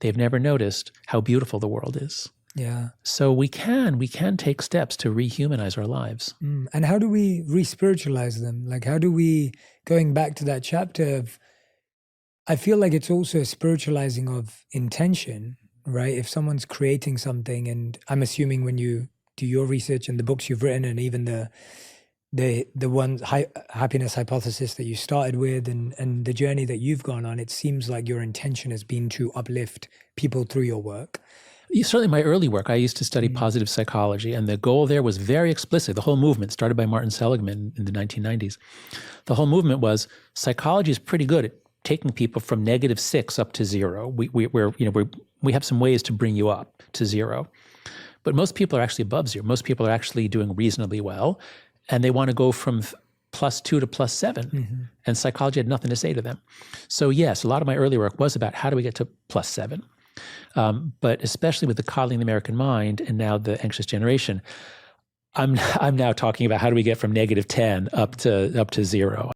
They've never noticed how beautiful the world is. Yeah. So we can take steps to rehumanize our lives. And how do we re-spiritualize them? Like, how do we, going back to that chapter of, I feel like it's also a spiritualizing of intention, right? If someone's creating something, and I'm assuming when you do your research and the books you've written, and even the one happiness hypothesis that you started with, and the journey that you've gone on, it seems like your intention has been to uplift people through your work. Certainly my early work, I used to study positive psychology, and the goal there was very explicit. The whole movement started by Martin Seligman in the 1990s. The whole movement was psychology is pretty good at taking people from -6 up to 0. We have some ways to bring you up to 0. But most people are actually above 0. Most people are actually doing reasonably well, and they want to go from +2 to +7. And psychology had nothing to say to them. So yes, a lot of my early work was about how do we get to +7? But especially with the coddling the American mind and now the anxious generation, I'm now talking about how do we get from -10 up to 0.